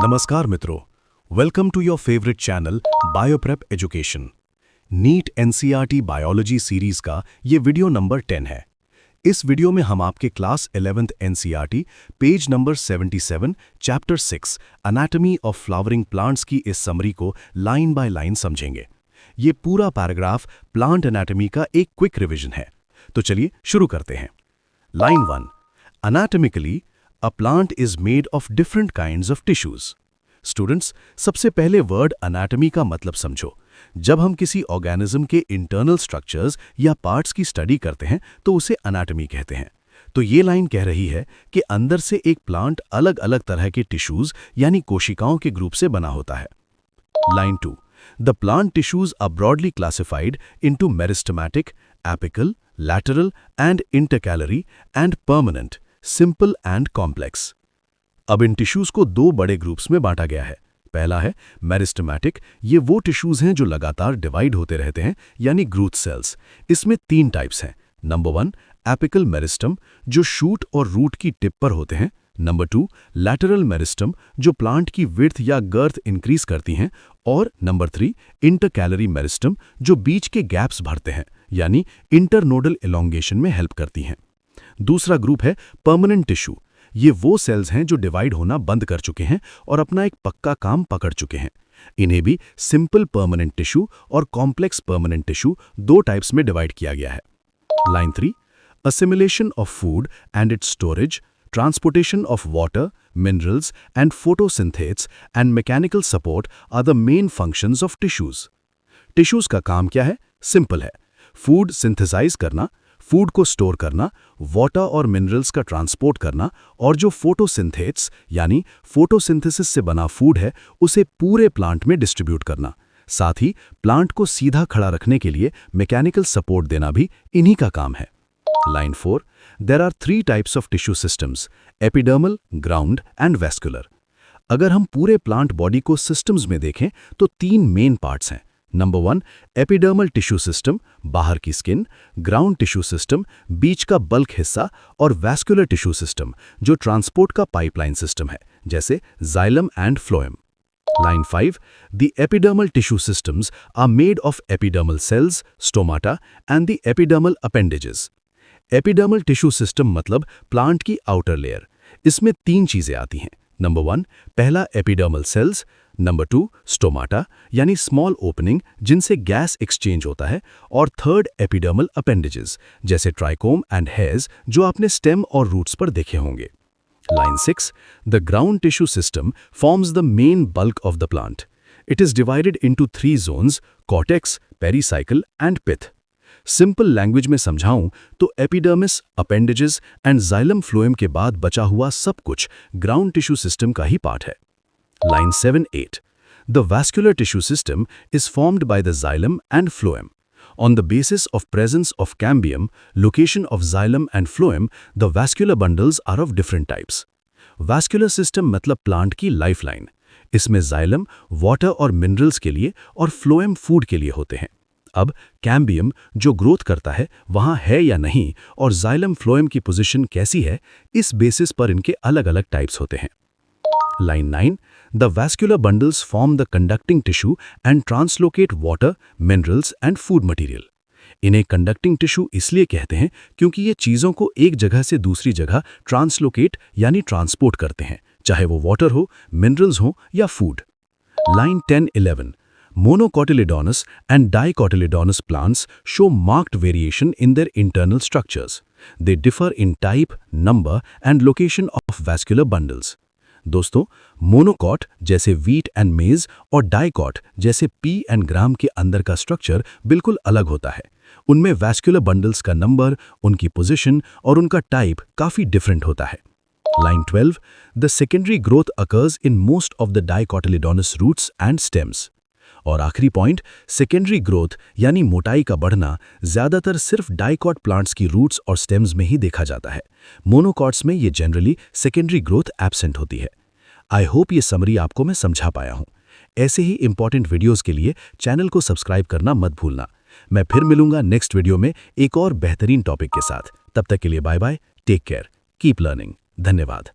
नमस्कार मित्रों, welcome to your favourite channel Bioprep education. NEET NCERT biology series का ये वीडियो नंबर 10 है। इस वीडियो में हम आपके class 11th NCERT page number 77 chapter 6 anatomy of flowering plants की इस समरी को लाइन बाय लाइन समझेंगे। ये पूरा पैराग्राफ प्लांट एनाटॉमी का एक क्विक रिवीजन है। तो चलिए शुरू करते हैं। Line 1, anatomically A plant is made of different kinds of tissues. Students, सबसे पहले वर्ड एनाटॉमी का मतलब समझो। जब हम किसी ऑर्गेनिज्म के इंटरनल स्ट्रक्चर्स या पार्ट्स की स्टडी करते हैं तो उसे एनाटॉमी कहते हैं। तो ये लाइन कह रही है कि अंदर से एक प्लांट अलग अलग तरह के टिश्यूज यानी कोशिकाओं के ग्रुप से बना होता है। Line 2, the plant tissues are broadly classified into meristematic, apical, lateral and intercalary and permanent, simple and complex. अब इन टिश्यूज को दो बड़े ग्रुप्स में बांटा गया है। पहला है मेरिस्टेमेटिक। ये वो टिश्यूज हैं जो लगातार डिवाइड होते रहते हैं यानी ग्रोथ सेल्स। इसमें 3 टाइप्स हैं। नंबर 1, एपिकल मेरिस्टम, जो शूट और रूट की टिप पर होते हैं। नंबर 2, लैटरल मेरिस्टम, जो प्लांट की विड्थ या गर्थ इंक्रीज करती हैं। और नंबर 3, इंटरकैलरी मेरिस्टम, जो बीच के गैप्स भरते हैं यानी इंटरनोडल एलोंगेशन में हेल्प करती हैं। दूसरा ग्रुप है परमानेंट टिश्यू। ये वो सेल्स हैं जो डिवाइड होना बंद कर चुके हैं और अपना एक पक्का काम पकड़ चुके हैं। इन्हें भी सिंपल परमानेंट टिश्यू और कॉम्प्लेक्स परमानेंट टिश्यू 2 टाइप्स में डिवाइड किया गया है। Line 3, assimilation of food and its storage, transportation of water, minerals and photosynthesis and mechanical support are the main functions of tissues. Tissues का काम क्या है? Simple है। फूड सिंथेसाइज करना, फूड को स्टोर करना, वाटर और मिनरल्स का ट्रांसपोर्ट करना, और जो फोटोसिंथेसिस यानी फोटोसिंथेसिस से बना फूड है उसे पूरे प्लांट में डिस्ट्रीब्यूट करना। साथ ही प्लांट को सीधा खड़ा रखने के लिए मैकेनिकल सपोर्ट देना भी इन्हीं का काम है। Line 4, there are 3 types of tissue systems, epidermal, ground and vascular. अगर हम पूरे प्लांट बॉडी को सिस्टम्स में देखें तो 3 मेन पार्ट्स हैं। नंबर 1, एपिडर्मल टिश्यू सिस्टम, बाहर की स्किन, ग्राउंड टिश्यू सिस्टम, बीच का बल्क हिस्सा, और वैस्कुलर टिश्यू सिस्टम, जो ट्रांसपोर्ट का पाइपलाइन सिस्टम है, जैसे xylem and phloem. Line 5, the epidermal tissue systems are made of epidermal cells, stomata and the epidermal appendages. Epidermal tissue system मतलब plant की आउटर लेयर। इसमें 3 चीजें आती हैं। नंबर 1, पहला एपिडर्मल सेल्स। नंबर 2, स्टोमाटा यानी स्मॉल ओपनिंग जिनसे gas exchange होता है। और थर्ड, एपिडर्मल अपेंडेजेस जैसे ट्राइकोम एंड हेयर्स, जो आपने स्टेम और रूट्स पर देखे होंगे। Line 6, the ground tissue system forms the main bulk of the plant. It is divided into 3 zones, cortex, pericycle and pith. Simple language में समझाऊं तो epidermis, appendages and xylem phloem के बाद बचा हुआ सब कुछ ग्राउंड टिश्यू सिस्टम का ही पार्ट है। Line 7-8. The vascular tissue system is formed by the xylem and phloem. On the basis of presence of cambium, location of xylem and phloem, the vascular bundles are of different types. Vascular system मतलब plant की lifeline. इसमें xylem water और minerals के लिए और phloem food के लिए होते हैं। अब कैम्बियम जो ग्रोथ करता है वहाँ है या नहीं, और xylem phloem की पोजीशन कैसी है, इस बेसिस पर इनके अलग अलग टाइप्स होते हैं। Line 9, the vascular bundles form the conducting tissue and translocate water, minerals and food material. इन्हें कंडक्टिंग टिश्यू इसलिए कहते हैं क्योंकि ये चीज़ों को एक जगह से दूसरी जगह ट्रांसलोकेट यानी ट्रांसपोर्ट करते हैं, चाहे वो वाटर हो, मिनरल्स हो या food. Line 10-11, monocotyledonous and dicotyledonous plants show marked variation in their internal structures. They differ in type, number and location of vascular bundles. दोस्तों, मोनोकॉट जैसे वीट एंड मेज और डाइकॉट जैसे पी एंड ग्राम के अंदर का स्ट्रक्चर बिल्कुल अलग होता है। उनमें वैस्कुलर बंडल्स का नंबर, उनकी पोजीशन और उनका टाइप काफी डिफरेंट होता है। Line 12, the secondary growth occurs in most of the dicotyledonous roots and stems. और आखिरी पॉइंट, सेकेंडरी ग्रोथ यानी मोटाई का बढ़ना ज्यादातर सिर्फ डाइकॉट प्लांट्स की रूट्स और स्टेम्स में ही देखा जाता है। मोनोकॉट्स में ये जनरली सेकेंडरी ग्रोथ एब्सेंट होती है। आई होप ये समरी आपको मैं समझा पाया हूँ। ऐसे ही इंपॉर्टेंट वीडियोस के लिए चैनल को सब्सक्राइब करना मत भूलना। मैं फिर मिलूंगा नेक्स्ट वीडियो में एक और बेहतरीन टॉपिक के साथ। तब तक के लिए bye bye, take care, keep learning. धन्यवाद।